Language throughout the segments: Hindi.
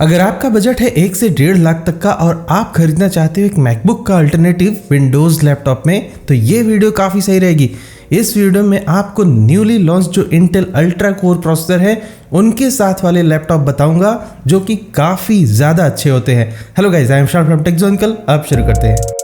अगर आपका बजट है 1 से 1.5 लाख तक का और आप खरीदना चाहते हो एक मैकबुक का अल्टरनेटिव विंडोज लैपटॉप में, तो ये वीडियो काफ़ी सही रहेगी। इस वीडियो में आपको न्यूली लॉन्च जो इंटेल अल्ट्रा कोर प्रोसेसर है उनके साथ वाले लैपटॉप बताऊंगा जो कि काफ़ी ज़्यादा अच्छे होते हैं। हेलो गाइस, आई एम शान फ्रॉम टेक जोन। कल अब शुरू करते हैं।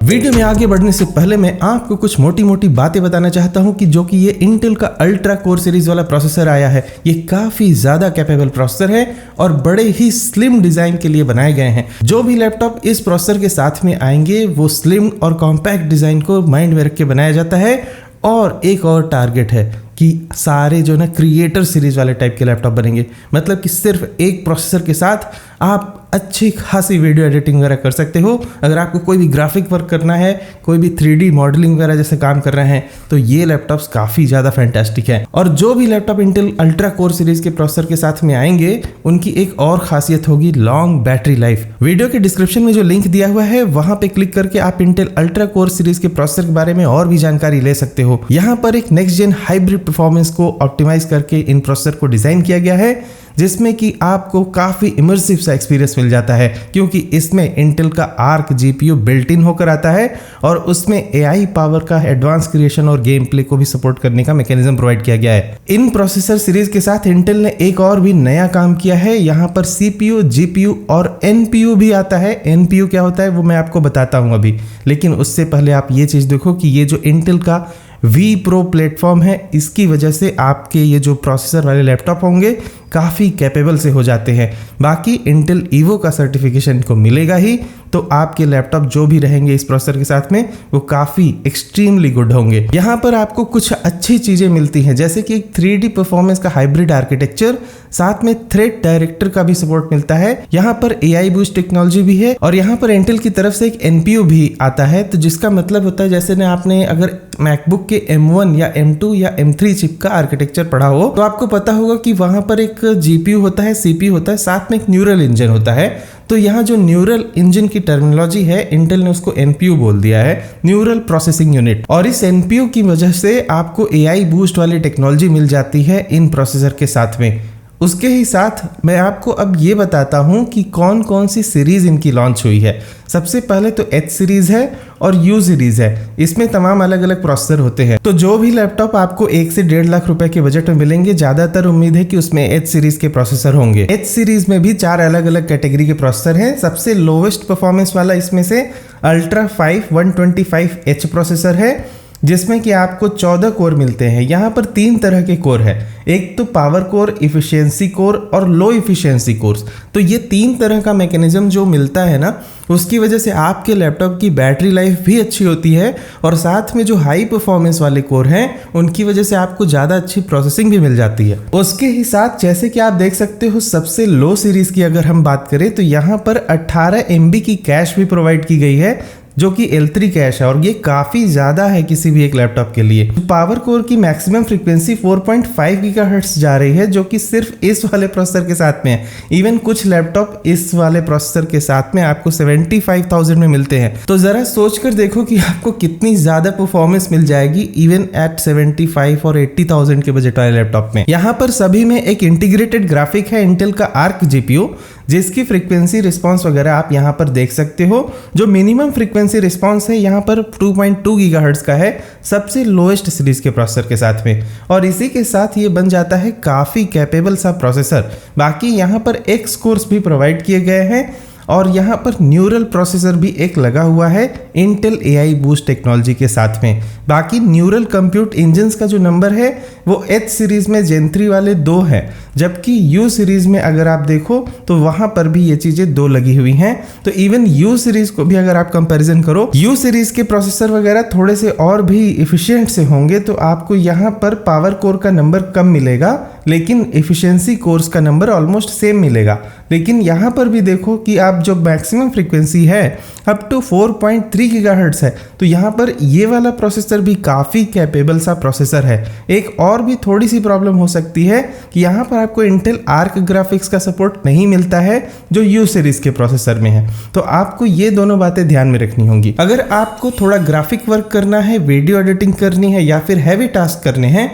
वीडियो में आगे बढ़ने से पहले मैं आपको कुछ मोटी मोटी बातें बताना चाहता हूं कि जो कि ये इंटेल का अल्ट्रा कोर सीरीज वाला प्रोसेसर आया है, ये काफ़ी ज़्यादा कैपेबल प्रोसेसर है और बड़े ही स्लिम डिज़ाइन के लिए बनाए गए हैं। जो भी लैपटॉप इस प्रोसेसर के साथ में आएंगे वो स्लिम और कॉम्पैक्ट डिज़ाइन को माइंड में रख के बनाया जाता है। और एक और टारगेट है कि सारे जो ना क्रिएटर सीरीज वाले टाइप के लैपटॉप बनेंगे, मतलब कि सिर्फ एक प्रोसेसर के साथ आप अच्छी खासी वीडियो एडिटिंग वगैरह कर सकते हो। अगर आपको कोई भी ग्राफिक वर्क करना है, कोई भी 3D मॉडलिंग वगैरह जैसे काम कर रहे हैं, तो ये लैपटॉप्स काफ़ी ज़्यादा फैंटास्टिक है। और जो भी laptop Intel ultra core series के प्रोसेसर के साथ में आएंगे उनकी एक और खासियत होगी लॉन्ग बैटरी लाइफ। वीडियो के डिस्क्रिप्शन में जो लिंक दिया हुआ है वहां पे क्लिक करके आप इंटेल अल्ट्रा कोर सीरीज के प्रोसेसर के बारे में और भी जानकारी ले सकते हो। यहाँ पर एक नेक्स्ट जेन हाइब्रिड परफॉर्मेंस को ऑप्टिमाइज करके इन प्रोसेसर को डिजाइन किया गया है, जिसमें कि आपको काफ़ी इमर्सिव सा एक्सपीरियंस मिल जाता है, क्योंकि इसमें इंटेल का आर्क जीपीयू बिल्ट इन होकर आता है और उसमें एआई पावर का एडवांस क्रिएशन और गेम प्ले को भी सपोर्ट करने का मैकेनिज्म प्रोवाइड किया गया है। इन प्रोसेसर सीरीज के साथ इंटेल ने एक और भी नया काम किया है। यहाँ पर सीपीयू, जीपीयू और एनपीयू भी आता है। एनपीयू क्या होता है वो मैं आपको बताता हूँ अभी, लेकिन उससे पहले आप ये चीज़ देखो कि ये जो इंटेल का वी प्रो प्लेटफॉर्म है, इसकी वजह से आपके ये जो प्रोसेसर वाले लैपटॉप होंगे काफ़ी कैपेबल से हो जाते हैं। बाकी इंटेल ईवो का सर्टिफिकेशन को मिलेगा ही, तो आपके लैपटॉप जो भी रहेंगे इस प्रोसेसर के साथ में वो काफ़ी एक्सट्रीमली गुड होंगे। यहाँ पर आपको कुछ अच्छी चीज़ें मिलती हैं, जैसे कि एक 3D परफॉर्मेंस का हाइब्रिड आर्किटेक्चर, साथ में थ्रेड डायरेक्टर का भी सपोर्ट मिलता है। यहाँ पर AI बूस्ट टेक्नोलॉजी भी है और यहाँ पर इंटेल की तरफ से एक NPU भी आता है, तो जिसका मतलब होता है जैसे ना आपने अगर मैकबुक के M1 या M2 या M3 चिप का आर्किटेक्चर पढ़ा हो तो आपको पता होगा कि वहां पर एक GPU होता है, CPU होता है, साथ में एक न्यूरल इंजन होता है। तो यहाँ जो न्यूरल इंजन की टर्मिनोलॉजी है इंटेल ने उसको NPU बोल दिया है, न्यूरल प्रोसेसिंग यूनिट। और इस NPU की वजह से आपको AI बूस्ट वाली टेक्नोलॉजी मिल जाती है इन प्रोसेसर के साथ में। उसके ही साथ मैं आपको अब ये बताता हूँ कि कौन कौन सी सीरीज इनकी लॉन्च हुई है। सबसे पहले तो H सीरीज है और U सीरीज है, इसमें तमाम अलग अलग प्रोसेसर होते हैं। तो जो भी लैपटॉप आपको 1 से 1.5 लाख रुपए के बजट में मिलेंगे, ज्यादातर उम्मीद है कि उसमें H सीरीज के प्रोसेसर होंगे। H सीरीज में भी 4 अलग अलग कैटेगरी के प्रोसेसर हैं। सबसे लोवेस्ट परफॉर्मेंस वाला इसमें से अल्ट्रा 5 125H प्रोसेसर है, जिसमें कि आपको 14 कोर मिलते हैं। यहाँ पर 3 तरह के कोर है, एक तो पावर कोर, इफिशियंसी कोर और लो इफिशियंसी कोर्स। तो ये 3 तरह का मैकेनिज्म जो मिलता है ना, उसकी वजह से आपके लैपटॉप की बैटरी लाइफ भी अच्छी होती है और साथ में जो हाई परफॉर्मेंस वाले कोर हैं उनकी वजह से आपको ज़्यादा अच्छी प्रोसेसिंग भी मिल जाती है। उसके ही साथ जैसे कि आप देख सकते हो, सबसे लो सीरीज की अगर हम बात करें तो यहाँ पर 18 MB की कैश भी प्रोवाइड की गई है, जो कि L3 कैश है और ये काफ़ी ज़्यादा है किसी भी एक लैपटॉप के लिए। पावर कोर की मैक्सिमम फ्रीक्वेंसी 4.5 गीगाहर्ट्ज़ जा रही है, जो कि सिर्फ इस वाले प्रोसेसर के साथ में है। इवन कुछ लैपटॉप इस वाले प्रोसेसर के साथ में आपको 75,000 में मिलते हैं। तो ज़रा सोच कर देखो कि आपको कितनी ज़्यादा परफॉर्मेंस मिल जाएगी इवन एट 75 और 80,000 के बजट वाले लैपटॉप में। यहाँ पर सभी में एक इंटीग्रेटेड ग्राफिक है इंटेल का आर्क जीपीयू, जिसकी फ्रीक्वेंसी रिस्पॉन्स वगैरह आप यहाँ पर देख सकते हो। जो मिनिमम फ्रीक्वेंसी रिस्पॉन्स है यहाँ पर 2.2 गीगाहर्ट्ज़ का है, सबसे लोएस्ट सीरीज के प्रोसेसर के साथ में, और इसी के साथ ये बन जाता है काफ़ी कैपेबल सा प्रोसेसर। बाकी यहाँ पर X कोर्स भी प्रोवाइड किए गए हैं और यहाँ पर न्यूरल प्रोसेसर भी एक लगा हुआ है इंटेल AI बूस्ट टेक्नोलॉजी के साथ में। बाकी न्यूरल कंप्यूट इंजन्स का जो नंबर है वो H सीरीज में Gen 3 वाले 2 है, जबकि U सीरीज में अगर आप देखो तो वहाँ पर भी ये चीज़ें 2 लगी हुई हैं। तो इवन U सीरीज को भी अगर आप कंपैरिजन करो, U सीरीज के प्रोसेसर वगैरह थोड़े से और भी इफिशियंट से होंगे, तो आपको यहाँ पर पावर कोर का नंबर कम मिलेगा, लेकिन एफिशिएंसी कोर्स का नंबर ऑलमोस्ट सेम मिलेगा। लेकिन यहाँ पर भी देखो कि आप जो मैक्सिमम फ्रीक्वेंसी है अप टू 4.3 गीगाहर्ट्ज़ है, तो यहाँ पर ये वाला प्रोसेसर भी काफ़ी कैपेबल सा प्रोसेसर है। एक और भी थोड़ी सी प्रॉब्लम हो सकती है कि यहाँ पर आपको इंटेल आर्क ग्राफिक्स का सपोर्ट नहीं मिलता है जो U सीरीज के प्रोसेसर में है, तो आपको ये दोनों बातें ध्यान में रखनी होंगी। अगर आपको थोड़ा ग्राफिक वर्क करना है, वीडियो एडिटिंग करनी है या फिर हैवी टास्क करने हैं,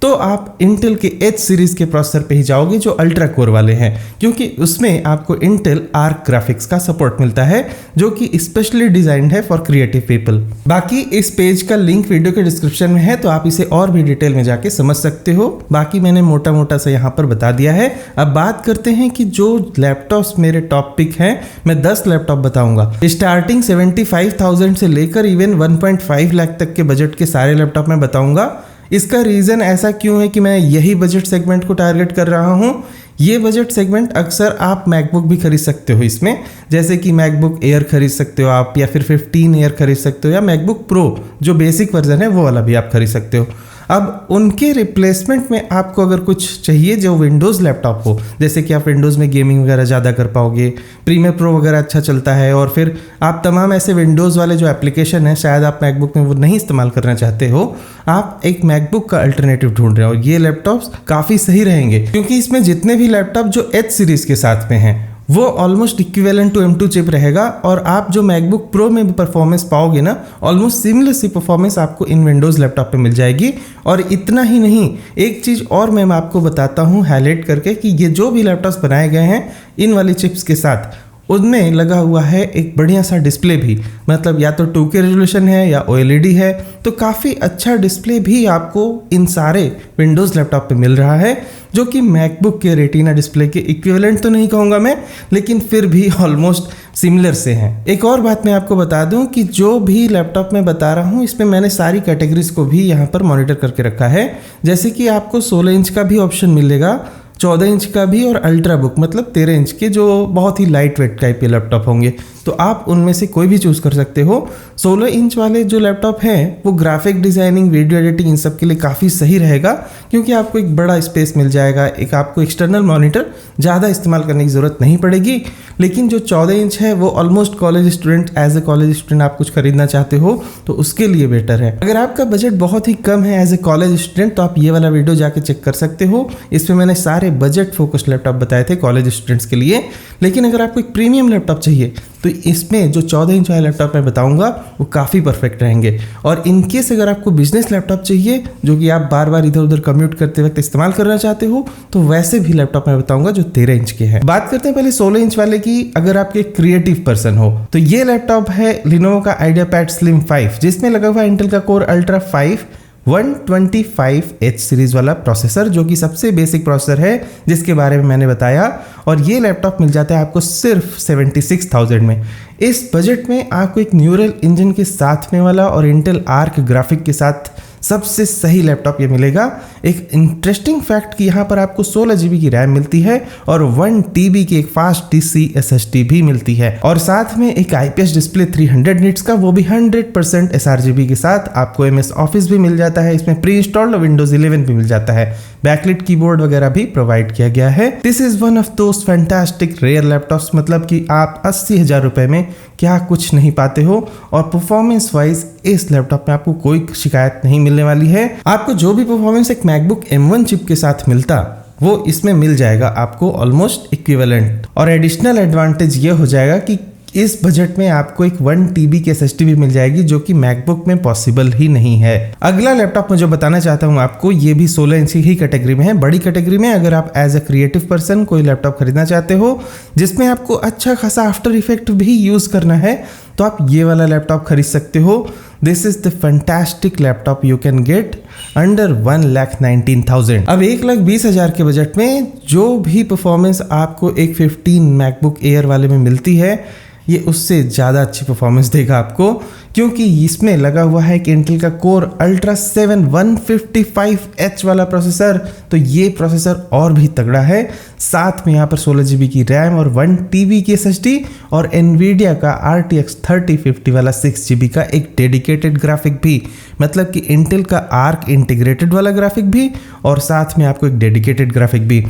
तो आप इंटेल के एच सीरीज के प्रोसेसर पे ही जाओगे जो अल्ट्रा कोर वाले हैं, क्योंकि उसमें आपको इंटेल आर्क ग्राफिक्स का सपोर्ट मिलता है जो कि स्पेशली डिजाइंड है फॉर क्रिएटिव पीपल। बाकी इस पेज का लिंक वीडियो के डिस्क्रिप्शन में है, तो आप इसे और भी डिटेल में जाके समझ सकते हो। बाकी मैंने मोटा मोटा सा यहाँ पर बता दिया है। अब बात करते हैं कि जो लैपटॉप्स मेरे टॉपिक हैं, मैं 10 लैपटॉप बताऊंगा। स्टार्टिंग 75,000 से लेकर इवन 1.5 लाख तक के बजट के सारे लैपटॉप मैं बताऊंगा। इसका रीज़न ऐसा क्यों है कि मैं यही बजट सेगमेंट को टारगेट कर रहा हूँ। ये बजट सेगमेंट अक्सर आप मैकबुक भी खरीद सकते हो इसमें, जैसे कि मैकबुक एयर खरीद सकते हो आप, या फिर 15 एयर खरीद सकते हो, या मैकबुक प्रो जो बेसिक वर्जन है वो वाला भी आप खरीद सकते हो। अब उनके रिप्लेसमेंट में आपको अगर कुछ चाहिए जो विंडोज़ लैपटॉप हो, जैसे कि आप विंडोज़ में गेमिंग वगैरह ज़्यादा कर पाओगे, प्रीमियर प्रो वगैरह अच्छा चलता है, और फिर आप तमाम ऐसे विंडोज़ वाले जो एप्लीकेशन है शायद आप मैकबुक में वो नहीं इस्तेमाल करना चाहते हो, आप एक मैकबुक का अल्टरनेटिव ढूंढ रहे हो, ये लैपटॉप्स काफ़ी सही रहेंगे। क्योंकि इसमें जितने भी लैपटॉप जो एच सीरीज़ के साथ में हैं वो almost equivalent to M2 chip रहेगा, और आप जो मैकबुक प्रो में परफॉर्मेंस पाओगे ना, ऑलमोस्ट सिमिलर सी परफॉर्मेंस आपको इन विंडोज़ लैपटॉप पे मिल जाएगी। और इतना ही नहीं, एक चीज़ और मैं आपको बताता हूँ हाईलाइट करके कि ये जो भी लैपटॉप्स बनाए गए हैं इन वाली चिप्स के साथ, उनमें लगा हुआ है एक बढ़िया सा डिस्प्ले भी, मतलब या तो 2K रेजोल्यूशन है या OLED है, तो काफ़ी अच्छा डिस्प्ले भी आपको इन सारे विंडोज़ लैपटॉप पे मिल रहा है, जो कि मैकबुक के रेटिना डिस्प्ले के इक्विवेलेंट तो नहीं कहूँगा मैं, लेकिन फिर भी ऑलमोस्ट सिमिलर से हैं। एक और बात मैं आपको बता दूं कि जो भी लैपटॉप मैं बता रहा हूं इसमें मैंने सारी कैटेगरीज को भी यहाँ पर मॉनिटर करके रखा है, जैसे कि आपको 16 इंच का भी ऑप्शन मिलेगा, 14 इंच का भी, और अल्ट्रा बुक मतलब 13 इंच के जो बहुत ही लाइट वेट टाइप के लैपटॉप होंगे, तो आप उनमें से कोई भी चूज़ कर सकते हो। 16 इंच वाले जो लैपटॉप हैं वो graphic designing, video editing in सब के लिए काफ़ी सही रहेगा, क्योंकि आपको एक बड़ा स्पेस मिल जाएगा, एक आपको एक्सटर्नल मॉनिटर ज़्यादा इस्तेमाल करने की ज़रूरत नहीं पड़ेगी। लेकिन जो 14 इंच है वो almost college student, as a college student आप कुछ खरीदना चाहते हो तो उसके लिए बेटर है। अगर आपका बजट बहुत ही कम है एज ए कॉलेज स्टूडेंट, तो आप ये वाला वीडियो जाके चेक कर सकते हो। इसमें मैंने सारे बजट फोकस्ड लैपटॉप बताए थे कॉलेज स्टूडेंट्स के लिए। लेकिन अगर आपको एक प्रीमियम लैपटॉप चाहिए तो इसमें जो 14 इंच वाला लैपटॉप मैं बताऊंगा वो काफ़ी परफेक्ट रहेंगे। और इनकेस अगर आपको बिजनेस लैपटॉप चाहिए जो कि आप बार बार इधर उधर कम्यूट करते वक्त इस्तेमाल करना चाहते हो, तो वैसे भी लैपटॉप मैं बताऊंगा जो 13 इंच के हैं। बात करते हैं पहले 16 इंच वाले की। अगर आप एक क्रिएटिव पर्सन हो तो ये लैपटॉप है Lenovo का IdeaPad Slim 5, जिसमें लगा हुआ इंटेल का Core Ultra 5 125H सीरीज वाला प्रोसेसर, जो कि सबसे बेसिक प्रोसेसर है जिसके बारे में मैंने बताया। और ये लैपटॉप मिल जाता है आपको सिर्फ 76,000 में। इस बजट में आपको एक न्यूरल इंजन के साथ में वाला और इंटेल आर्क ग्राफिक के साथ सबसे सही लैपटॉप ये मिलेगा। एक इंटरेस्टिंग फैक्ट कि यहाँ पर आपको 16 GB की रैम मिलती है और 1 TB की एक फास्ट DC SSD भी मिलती है, और साथ में एक IPS डिस्प्ले 300 निट्स का, वो भी 100% sRGB के साथ। आपको MS ऑफिस भी मिल जाता है, इसमें प्री इंस्टॉल्ड विंडोज 11 भी मिल जाता है, बैकलिट कीबोर्ड वगैरह भी प्रोवाइड किया गया है। This is one of those fantastic rare laptops, मतलब कि आप 80,000 रुपए में क्या कुछ नहीं पाते हो। और परफॉर्मेंस वाइज इस लैपटॉप में आपको कोई शिकायत नहीं मिलने वाली है। आपको जो भी परफॉर्मेंस एक मैकबुक M1 चिप के साथ मिलता वो इसमें मिल जाएगा आपको ऑलमोस्ट इक्विवेलेंट। और एडिशनल एडवांटेज ये हो जाएगा कि इस बजट में आपको एक 1 TB की SSD भी मिल जाएगी, जो कि मैकबुक में पॉसिबल ही नहीं है। अगला लैपटॉप मैं जो बताना चाहता हूँ आपको, ये भी 16 इंच ही कैटेगरी में है, बड़ी कैटेगरी में। अगर आप एज अ क्रिएटिव पर्सन कोई लैपटॉप खरीदना चाहते हो जिसमें आपको अच्छा खासा आफ्टर इफेक्ट भी यूज करना है, तो आप ये वाला लैपटॉप खरीद सकते हो। This is the fantastic laptop you can get under 1,19,000। अब 1,20,000 के बजट में जो भी परफॉर्मेंस आपको एक 15 मैकबुक एयर वाले में मिलती है, ये उससे ज़्यादा अच्छी परफॉर्मेंस देगा आपको, क्योंकि इसमें लगा हुआ है कि इंटेल का कोर अल्ट्रा 7 155H वाला प्रोसेसर। तो ये प्रोसेसर और भी तगड़ा है। साथ में यहाँ पर 16 GB की रैम और 1 TB की SSD और एनवीडिया का RTX 3050 वाला 6 GB का एक डेडिकेटेड ग्राफिक भी, मतलब कि इंटेल का आर्क इंटीग्रेटेड वाला ग्राफिक भी और साथ में आपको एक डेडिकेटेड ग्राफिक भी।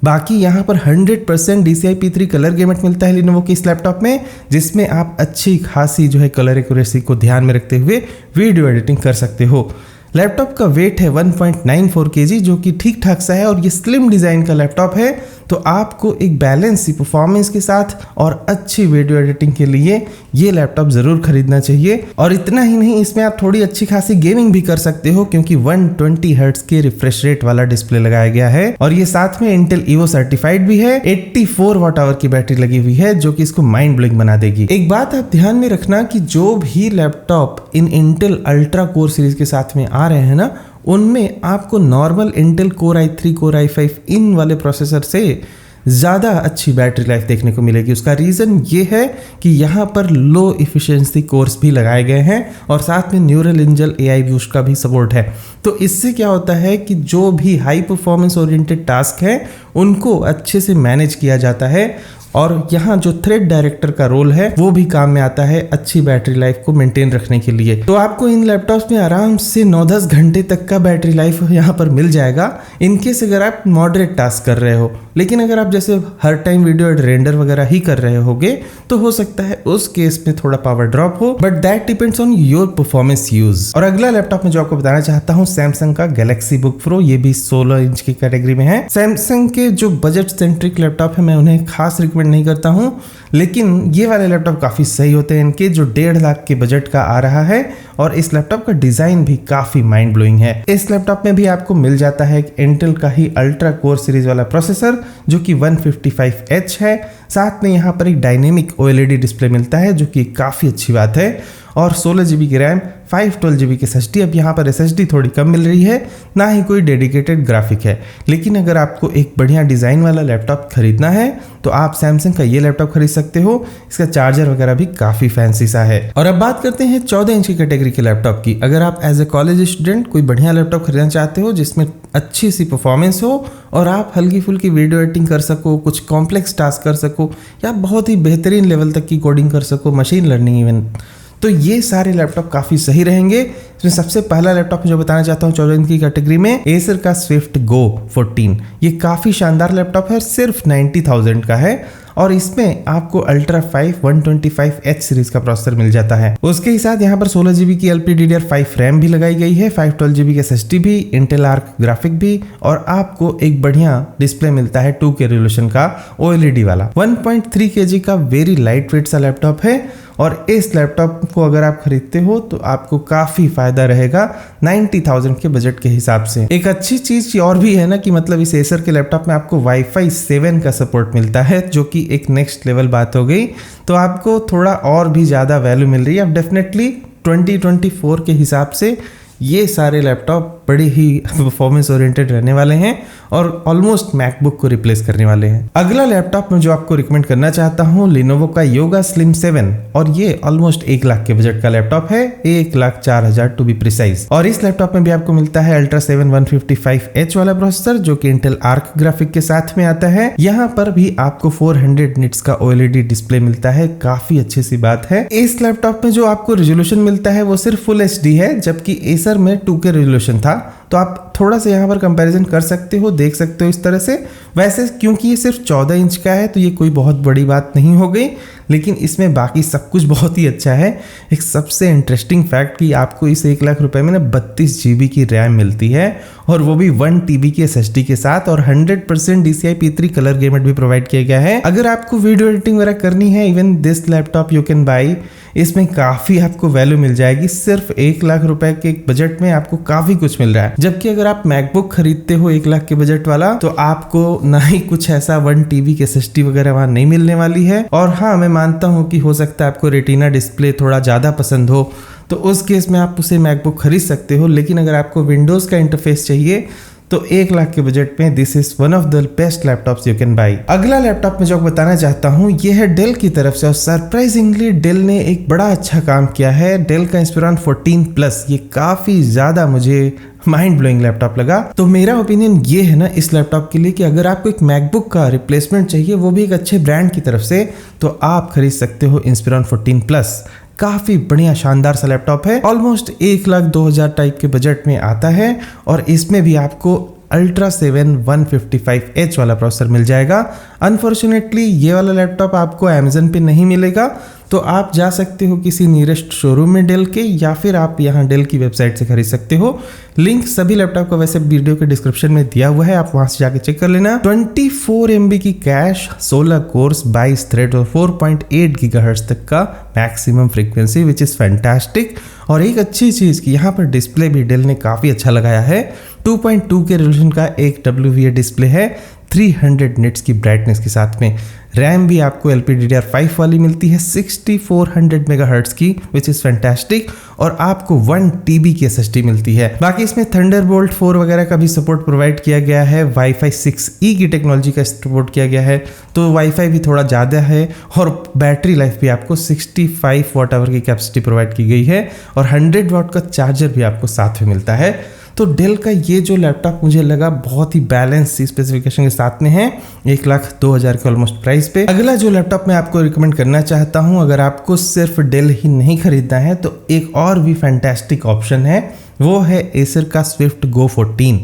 बाकी यहाँ पर 100% DCI P3 कलर गेमेट मिलता है Lenovo के इस लैपटॉप में, जिसमें आप अच्छी खासी जो है कलर एक्यूरेसी को ध्यान में रखते हुए वीडियो एडिटिंग कर सकते हो। लैपटॉप का वेट है 1.94 kg, जो कि ठीक ठाक सा है और ये स्लिम डिज़ाइन का लैपटॉप है, तो आपको एक बैलेंस सी परफॉर्मेंस के साथ और अच्छी वीडियो एडिटिंग के लिए ये लैपटॉप ज़रूर खरीदना चाहिए। और इतना ही नहीं, इसमें आप थोड़ी अच्छी खासी गेमिंग भी कर सकते हो क्योंकि 120 हर्ट्ज के रिफ्रेश रेट वाला डिस्प्ले लगाया गया है और ये साथ में इंटेल ईवो सर्टिफाइड भी है। 84 वाट आवर की बैटरी लगी हुई है जो कि इसको माइंड ब्लोइंग बना देगी। एक बात आप ध्यान में रखना कि जो भी लैपटॉप इन इंटेल अल्ट्रा कोर सीरीज के साथ में आ रहे हैं ना, उनमें आपको normal Intel core i3 core i5 इन वाले प्रोसेसर से ज़्यादा अच्छी बैटरी लाइफ देखने को मिलेगी। उसका रीज़न ये है कि यहाँ पर लो इफिशिएंसी कोर्स भी लगाए गए हैं और साथ में न्यूरल इंजन AI बूस्ट का भी सपोर्ट है। तो इससे क्या होता है कि जो भी हाई परफॉर्मेंस ओरिएंटेड टास्क है उनको अच्छे से मैनेज किया जाता है और यहाँ जो थ्रेड डायरेक्टर का रोल है वो भी काम में आता है अच्छी बैटरी लाइफ को मेंटेन रखने के लिए। तो आपको इन लैपटॉप्स में आराम से 9-10 घंटे तक का बैटरी लाइफ यहाँ पर मिल जाएगा इनकेस अगर आप मॉडरेट टास्क कर रहे हो। लेकिन अगर आप जैसे हर टाइम वीडियो रेंडर वगैरह ही कर रहे होगे तो हो सकता है उस केस में थोड़ा पावर ड्रॉप हो, but that depends on your performance use. और अगला लैपटॉप में जो आपको बताना चाहता हूँ सैमसंग का गैलेक्सी बुक प्रो, ये भी 16 इंच की कैटेगरी में है। सैमसंग के जो बजट सेंट्रिक लैपटॉप है मैं उन्हें खास रिकमेंड नहीं करता हूं, लेकिन ये वाले लैपटॉप काफ़ी सही होते हैं इनके, जो 1.5 लाख के बजट का आ रहा है और इस लैपटॉप का डिज़ाइन भी काफ़ी माइंड ब्लोइंग है। इस लैपटॉप में भी आपको मिल जाता है एक इंटेल का ही अल्ट्रा कोर सीरीज वाला प्रोसेसर जो कि 155H है। साथ में यहाँ पर एक डायनेमिक OLED डिस्प्ले मिलता है जो कि काफ़ी अच्छी बात है और 16 GB की रैम, 512 GB की SSD। अब यहाँ पर SSD थोड़ी कम मिल रही है, ना ही कोई डेडिकेटेड ग्राफिक है। लेकिन अगर आपको एक बढ़िया डिज़ाइन वाला लैपटॉप खरीदना है तो आप सैमसंग का ये लैपटॉप खरीद सकते हो। इसका चार्जर वगैरह भी काफ़ी फैंसी सा है। और अब बात करते हैं 14 इंच की कैटेगरी के लैपटॉप की। अगर आप एज ए कॉलेज स्टूडेंट कोई बढ़िया लैपटॉप खरीदना चाहते हो जिसमें अच्छी सी परफॉर्मेंस हो और आप हल्की फुल्की वीडियो एडिटिंग कर सको, कुछ कॉम्प्लेक्स टास्क कर सको या बहुत ही बेहतरीन लेवल तक की कोडिंग कर सको, मशीन लर्निंग इवन, तो ये सारे लैपटॉप काफ़ी सही रहेंगे। इसमें सबसे पहला लैपटॉप जो बताना चाहता हूँ 14 इंच की कैटेगरी में, एसर का स्विफ्ट गो 14। ये काफ़ी शानदार लैपटॉप है, सिर्फ 90,000 का है और इसमें आपको अल्ट्रा 5 125H सीरीज का प्रोसेसर मिल जाता है। उसके ही साथ यहाँ पर 16 GB की LPDDR5 रैम भी लगाई गई है, 512 GB की SSD भी, इंटेल आर्क ग्राफिक भी और आपको एक बढ़िया डिस्प्ले मिलता है 2K रेजोल्यूशन का OLED वाला। 1.3 kg का वेरी लाइट वेट सा लैपटॉप है और इस लैपटॉप को अगर आप खरीदते हो तो आपको काफ़ी फायदा रहेगा 90,000 के बजट के हिसाब से। एक अच्छी चीज़ और भी है ना कि मतलब इस एसर के लैपटॉप में आपको Wi-Fi 7 का सपोर्ट मिलता है जो कि एक नेक्स्ट लेवल बात हो गई, तो आपको थोड़ा और भी ज़्यादा वैल्यू मिल रही है। अब डेफिनेटली 2024 के हिसाब से ये सारे लैपटॉप बड़े ही परफॉर्मेंस ओरिएंटेड रहने वाले हैं और ऑलमोस्ट मैकबुक को रिप्लेस करने वाले हैं। अगला लैपटॉप में जो आपको रिकमेंड करना चाहता हूँ लिनोवो का योगा स्लिम 7 और ये ऑलमोस्ट 1 लाख के बजट का लैपटॉप है, 1,04,000 टू बी प्रिसाइज। और इस लैपटॉप में भी आपको मिलता है अल्ट्रा 7 155H वाला प्रोसेसर जो कि इंटेल आर्क ग्राफिक के साथ में आता है। यहाँ पर भी आपको 400 निट्स का OLED डिस्प्ले मिलता है, काफी अच्छी सी बात है। इस लैपटॉप में जो आपको रेजोल्यूशन मिलता है वो सिर्फ फुल HD है, जबकि एसर में 2K रेजोल्यूशन था। तो आप थोड़ा सा यहाँ पर कंपैरिजन कर सकते हो, देख सकते हो इस तरह से। वैसे क्योंकि ये सिर्फ 14 इंच का है तो ये कोई बहुत बड़ी बात नहीं हो गई, लेकिन इसमें बाकी सब कुछ बहुत ही अच्छा है। एक सबसे इंटरेस्टिंग फैक्ट कि आपको इस 1 लाख रुपए में ना 32 GB की रैम मिलती है और वो भी 1 TB की SSD के साथ और 100% DCI P3 कलर गेमेट भी प्रोवाइड किया गया है। अगर आपको वीडियो एडिटिंग वगैरह करनी है, even this laptop you can buy, इसमें काफ़ी आपको वैल्यू मिल जाएगी। सिर्फ 1 लाख रुपए के बजट में आपको काफ़ी कुछ मिल रहा है। जबकि अगर आप मैकबुक खरीदते हो 1 लाख के बजट वाला तो आपको ना ही कुछ ऐसा 1 TB की SSD वगैरह वहाँ नहीं मिलने वाली है। और हाँ, मैं मानता हूँ कि हो सकता है आपको रेटिना डिस्प्ले थोड़ा ज़्यादा पसंद हो, तो उस केस में आप उसे मैकबुक खरीद सकते हो। लेकिन अगर आपको विंडोज़ का इंटरफेस चाहिए तो 1 लाख के बजट में this is one of the best laptops you can buy. अगला लैपटॉप में जो बताना चाहता हूँ ये है डेल की तरफ से और सरप्राइजिंगली डेल ने एक बड़ा अच्छा काम किया है। डेल का इंस्पिरॉन 14 प्लस ये काफ़ी ज़्यादा मुझे माइंड ब्लोइंग लैपटॉप लगा। तो मेरा ओपिनियन ये है ना इस लैपटॉप के लिए कि अगर आपको एक मैकबुक का रिप्लेसमेंट चाहिए, वो भी एक अच्छे ब्रांड की तरफ से, तो आप खरीद सकते हो इंस्पिरॉन 14 प्लस। काफ़ी बढ़िया शानदार सा लैपटॉप है, ऑलमोस्ट 1,02,000 टाइप के बजट में आता है और इसमें भी आपको अल्ट्रा 7 155H वाला प्रोसेसर मिल जाएगा। अनफॉर्चुनेटली ये वाला लैपटॉप आपको अमेजन पे नहीं मिलेगा, तो आप जा सकते हो किसी नियरेस्ट शोरूम में डेल के, या फिर आप यहाँ डेल की वेबसाइट से खरीद सकते हो। लिंक सभी लैपटॉप का वैसे वीडियो के डिस्क्रिप्शन में दिया हुआ है, आप वहां से जाके चेक कर लेना। 24 MB की कैश, 16 कोर्स, 22 थ्रेड और 4.8 GHz तक का maximum frequency, which is fantastic. और एक अच्छी चीज़ कि यहाँ पर डिस्प्ले भी डेल ने काफ़ी अच्छा लगाया है। 2.2 के रेजोल्यूशन का एक WVA डिस्प्ले है, 300 निट्स की ब्राइटनेस के साथ में। रैम भी आपको LPDDR5 वाली मिलती है 6400 मेगाहर्ट्ज की, विच इज़ फैंटास्टिक। और आपको 1 TB की SSD मिलती है। बाकी इसमें थंडरबोल्ट 4 वगैरह का भी सपोर्ट प्रोवाइड किया गया है। वाईफाई 6E की टेक्नोलॉजी का सपोर्ट किया गया है, तो वाईफाई भी थोड़ा ज़्यादा है। और बैटरी लाइफ भी आपको 65 वाट आवर की कैपेसिटी प्रोवाइड की गई है, और 100 वाट का चार्जर भी आपको साथ में मिलता है। तो डेल का ये जो लैपटॉप मुझे लगा बहुत ही बैलेंस स्पेसिफिकेशन के साथ में है, 1,02,000 के ऑलमोस्ट प्राइस पे। अगला जो लैपटॉप मैं आपको रिकमेंड करना चाहता हूँ, अगर आपको सिर्फ डेल ही नहीं खरीदना है तो एक और भी फैंटास्टिक ऑप्शन है, वो है एसर का स्विफ्ट गो 14।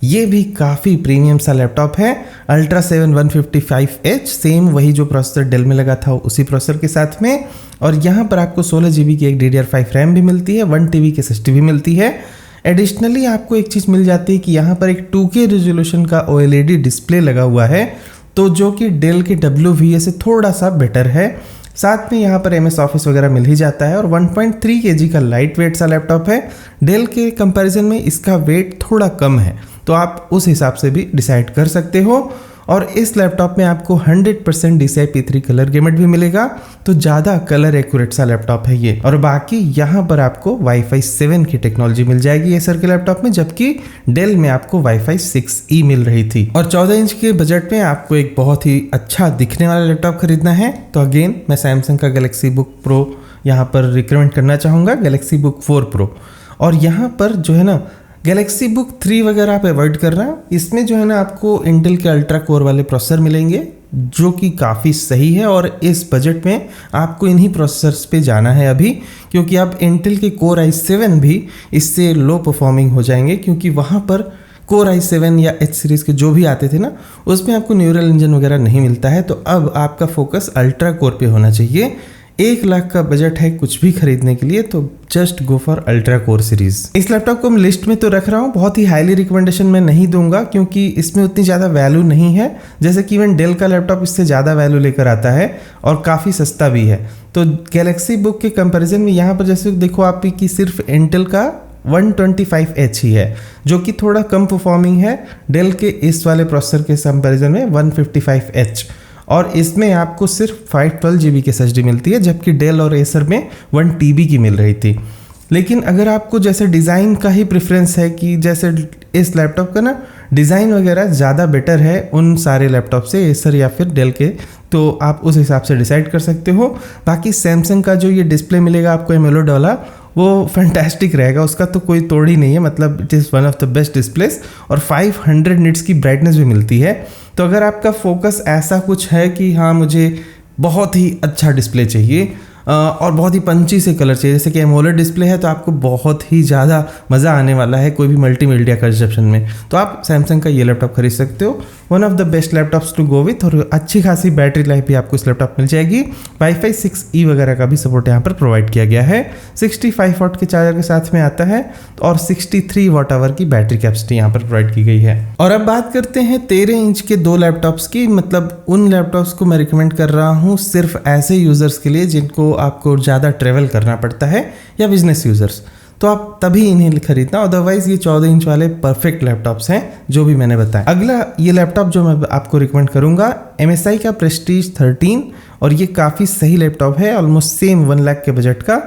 ये भी काफ़ी प्रीमियम सा लैपटॉप है। अल्ट्रा 7 155H, सेम वही जो प्रोसेसर डेल में लगा था उसी प्रोसेसर के साथ में। और यहाँ पर आपको 16 GB की एक DDR5 रैम भी मिलती है, 1 TB की SSD भी मिलती है। एडिशनली आपको एक चीज़ मिल जाती है कि यहाँ पर एक 2K रेजोल्यूशन का OLED डिस्प्ले लगा हुआ है, तो जो कि डेल के WVA से थोड़ा सा बेटर है। साथ में यहाँ पर MS ऑफिस वगैरह मिल ही जाता है। और 1.3 kg का लाइट वेट सा लैपटॉप है। डेल के कंपैरिजन में इसका वेट थोड़ा कम है, तो आप उस हिसाब से भी डिसाइड कर सकते हो। और इस लैपटॉप में आपको 100% DCI P3 कलर गेमेट भी मिलेगा, तो ज़्यादा कलर एक्यूरेट सा लैपटॉप है ये। और बाकी यहाँ पर आपको वाईफाई 7 की टेक्नोलॉजी मिल जाएगी एसर के लैपटॉप में, जबकि डेल में आपको वाईफाई 6E मिल रही थी। और 14 इंच के बजट में आपको एक बहुत ही अच्छा दिखने वाला लैपटॉप खरीदना है, तो अगेन मैं सैमसंग का गैलेक्सी बुक प्रो यहाँ पर रिकमेंड करना चाहूँगा, गैलेक्सी बुक 4 प्रो। और यहाँ पर जो है ना गैलेक्सी बुक 3 वगैरह आप अवॉइड कर रहे हैं। इसमें जो है ना आपको इंटेल के अल्ट्रा कोर वाले प्रोसेसर मिलेंगे, जो कि काफ़ी सही है। और इस बजट में आपको इन्हीं प्रोसेसर्स पे जाना है अभी, क्योंकि आप इंटेल के कोर i7 भी इससे लो परफॉर्मिंग हो जाएंगे, क्योंकि वहाँ पर कोर i7 या H सीरीज़ के जो भी आते थे ना, उसमें आपको न्यूरल इंजन वगैरह नहीं मिलता है। तो अब आपका फोकस अल्ट्रा कोर पे होना चाहिए। 1 लाख का बजट है कुछ भी खरीदने के लिए, तो just go for ultra core series. इस लैपटॉप को मैं लिस्ट में तो रख रहा हूँ, बहुत ही हाईली रिकमेंडेशन मैं नहीं दूंगा, क्योंकि इसमें उतनी ज़्यादा वैल्यू नहीं है। जैसे कि इवन डेल का लैपटॉप इससे ज़्यादा वैल्यू लेकर आता है और काफ़ी सस्ता भी है। तो गैलेक्सी बुक के कंपैरिजन में यहाँ पर जैसे देखो आप कि सिर्फ इंटेल का 125H ही है, जो कि थोड़ा कम परफॉर्मिंग है डेल के इस वाले प्रोसेसर के कंपैरिजन में 155H। और इसमें आपको सिर्फ 512 GB की SSD मिलती है, जबकि डेल और एसर में 1 TB की मिल रही थी। लेकिन अगर आपको जैसे डिज़ाइन का ही प्रेफरेंस है कि जैसे इस लैपटॉप का ना डिज़ाइन वगैरह ज़्यादा बेटर है उन सारे लैपटॉप से, एसर या फिर डेल के, तो आप उस हिसाब से डिसाइड कर सकते हो। बाकी सैमसंग का जो ये डिस्प्ले मिलेगा आपको एमोलेड वाला, वो फैंटास्टिक रहेगा, उसका तो कोई तोड़ ही नहीं है। मतलब it is one of the best displace. और 500 निट्स की ब्राइटनेस भी मिलती है। तो अगर आपका फोकस ऐसा कुछ है कि हाँ मुझे बहुत ही अच्छा डिस्प्ले चाहिए और बहुत ही पंची से कलर चाहिए, जैसे कि एमोलेड डिस्प्ले है, तो आपको बहुत ही ज़्यादा मज़ा आने वाला है कोई भी मल्टीमीडिया कंजप्शन में, तो आप सैमसंग का ये लैपटॉप खरीद सकते हो। One of the best laptops to go with. और अच्छी खासी बैटरी लाइफ भी आपको इस लैपटॉप मिल जाएगी। वाईफाई 6E वगैरह का भी सपोर्ट यहाँ पर प्रोवाइड किया गया है। 65 वाट के चार्जर के साथ में आता है और 63 वाट आवर की बैटरी कैपेसिटी यहाँ पर प्रोवाइड की गई है। और अब बात करते हैं 13 इंच के 2 लैपटॉप्स की। मतलब उन लैपटॉप्स को मैं रिकमेंड कर रहा हूँ सिर्फ ऐसे यूज़र्स के लिए जिनको आपको ज़्यादा ट्रेवल करना पड़ता है, या बिजनेस यूज़र्स, तो आप तभी इन्हें खरीदना। अदरवाइज ये 14 इंच वाले परफेक्ट लैपटॉप्स हैं जो भी मैंने बताया। अगला ये लैपटॉप जो मैं आपको रिकमेंड करूंगा MSI का प्रेस्टीज 13, और ये काफ़ी सही लैपटॉप है, ऑलमोस्ट सेम 1 लाख के बजट का।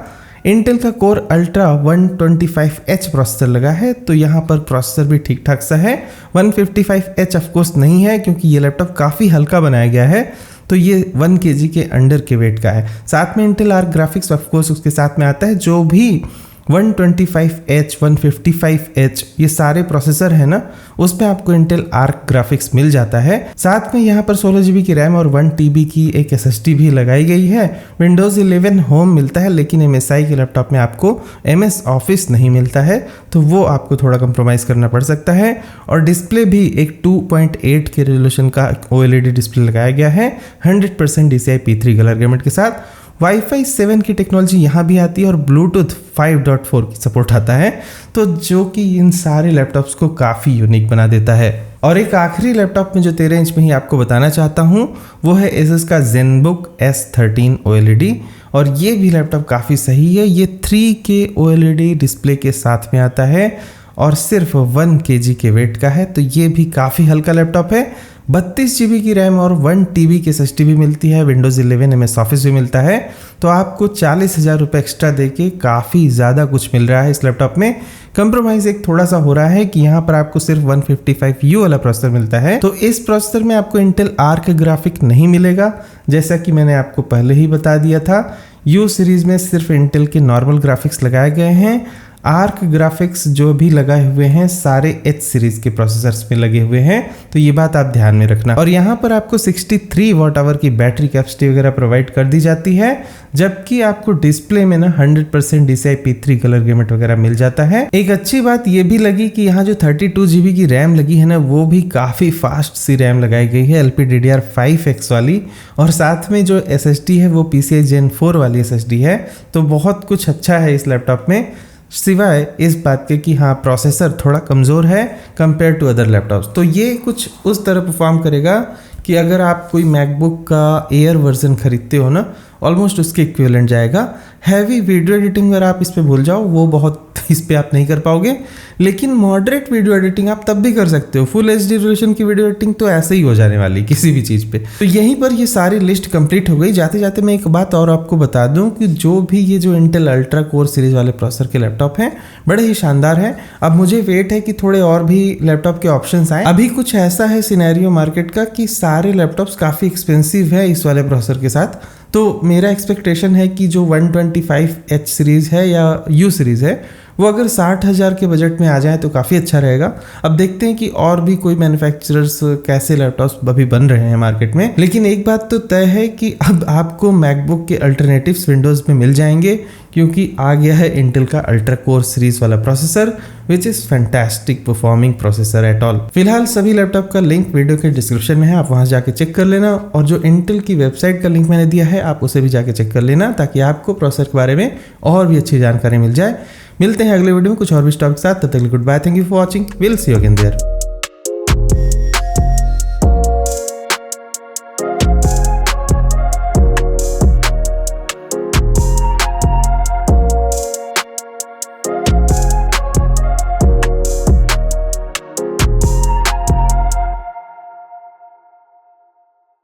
इंटेल का कोर अल्ट्रा 125H प्रोसेसर लगा है, तो यहाँ पर प्रोसेसर भी ठीक ठाक सा है। 155H ऑफकोर्स नहीं है, क्योंकि ये लैपटॉप काफ़ी हल्का बनाया गया है, तो ये 1 kg के अंडर के वेट का है। साथ में इंटेल आर्क ग्राफिक्स ऑफकोर्स उसके साथ में आता है। जो भी 125H 155H ये सारे प्रोसेसर है ना, उसमें आपको इंटेल आर्क ग्राफिक्स मिल जाता है। साथ में यहाँ पर 16 GB की रैम और 1 TB की एक SSD भी लगाई गई है। विंडोज़ 11 होम मिलता है, लेकिन MSI के लैपटॉप में आपको MS ऑफिस नहीं मिलता है, तो वो आपको थोड़ा कंप्रोमाइज़ करना पड़ सकता है। और डिस्प्ले भी एक 2.8 के रेजोल्यूशन का OLED डिस्प्ले लगाया गया है, 100% DCI P3 कलर गेमेट के साथ। वाईफाई 7 की टेक्नोलॉजी यहाँ भी आती है और ब्लूटूथ 5.4 की सपोर्ट आता है, तो जो कि इन सारे लैपटॉप्स को काफ़ी यूनिक बना देता है। और एक आखिरी लैपटॉप में जो 13 इंच में ही आपको बताना चाहता हूँ वो है एसस का ZenBook S13 OLED, और ये भी लैपटॉप काफ़ी सही है। ये 3K OLED डिस्प्ले के साथ में आता है और सिर्फ 1 kg के वेट का है, तो ये भी काफ़ी हल्का लैपटॉप है। 32 GB की रैम और 1 TB की SSD भी मिलती है, विंडोज़ 11 MS ऑफिस भी मिलता है, तो आपको 40,000 रुपये एक्स्ट्रा देके काफ़ी ज़्यादा कुछ मिल रहा है इस लैपटॉप में। कंप्रोमाइज़ एक थोड़ा सा हो रहा है कि यहाँ पर आपको सिर्फ 155U वाला प्रोसेसर मिलता है, तो इस प्रोसेसर में आपको इंटेल आर्क ग्राफिक नहीं मिलेगा, जैसा कि मैंने आपको पहले ही बता दिया था। U सीरीज़ में सिर्फ इंटेल के नॉर्मल ग्राफिक्स लगाए गए हैं। आर्क ग्राफिक्स जो भी लगाए हुए हैं सारे H सीरीज के प्रोसेसर्स में लगे हुए हैं, तो ये बात आप ध्यान में रखना। और यहाँ पर आपको 63 वाट आवर की बैटरी कैपेसिटी वगैरह प्रोवाइड कर दी जाती है, जबकि आपको डिस्प्ले में ना 100% DCI P3 कलर गेमेट वगैरह मिल जाता है। एक अच्छी बात ये भी लगी कि यहाँ जो 32 GB की रैम लगी है ना, वो भी काफ़ी फास्ट सी रैम लगाई गई है, LPDDR5X वाली, और साथ में जो SSD है वो PCI Gen 4 वाली SSD है, तो बहुत कुछ अच्छा है इस लैपटॉप में, सिवाय इस बात के कि हाँ प्रोसेसर थोड़ा कमज़ोर है कंपेयर टू अदर लैपटॉप्स। तो ये कुछ उस तरह परफॉर्म करेगा कि अगर आप कोई मैकबुक का एयर वर्जन खरीदते हो ना, ऑलमोस्ट उसके इक्विवेलेंट जाएगा। हैवी वीडियो एडिटिंग अगर आप इस पे भूल जाओ, वो बहुत इस पे आप नहीं कर पाओगे, लेकिन मॉडरेट वीडियो एडिटिंग आप तब भी कर सकते हो। फुल HD रेजोल्यूशन की वीडियो एडिटिंग तो ऐसे ही हो जाने वाली किसी भी चीज़ पे। तो यहीं पर ये सारी लिस्ट कंप्लीट हो गई। जाते जाते मैं एक बात और आपको बता दूं कि जो भी ये जो इंटेल अल्ट्रा कोर सीरीज वाले प्रोसेसर के लैपटॉप हैं बड़े ही शानदार हैं। अब मुझे वेट है कि थोड़े और भी लैपटॉप के ऑप्शंस आए। अभी कुछ ऐसा है सिनेरियो मार्केट का कि सारे लैपटॉप्स काफ़ी एक्सपेंसिव है इस वाले प्रोसेसर के साथ, तो मेरा एक्सपेक्टेशन है कि जो 125H सीरीज़ है या U सीरीज़ है वो अगर 60,000 के बजट में आ जाए तो काफ़ी अच्छा रहेगा। अब देखते हैं कि और भी कोई मैन्युफैक्चरर्स कैसे लैपटॉप्स अभी बन रहे हैं मार्केट में, लेकिन एक बात तो तय है कि अब आपको मैकबुक के अल्टरनेटिव्स विंडोज़ में मिल जाएंगे, क्योंकि आ गया है इंटेल का अल्ट्रा कोर सीरीज वाला processor, which is fantastic performing processor at all. फिलहाल सभी लैपटॉप का लिंक वीडियो के डिस्क्रिप्शन में है, आप वहाँ जाके चेक कर लेना, और जो इंटेल की वेबसाइट का लिंक मैंने दिया है आप उसे भी जाके चेक कर लेना, ताकि आपको प्रोसेसर के बारे में और भी अच्छी जानकारी मिल जाए। मिलते हैं अगले वीडियो में कुछ और भी स्टॉक के साथ, तब तक good bye, thank you for watching, will see you again there.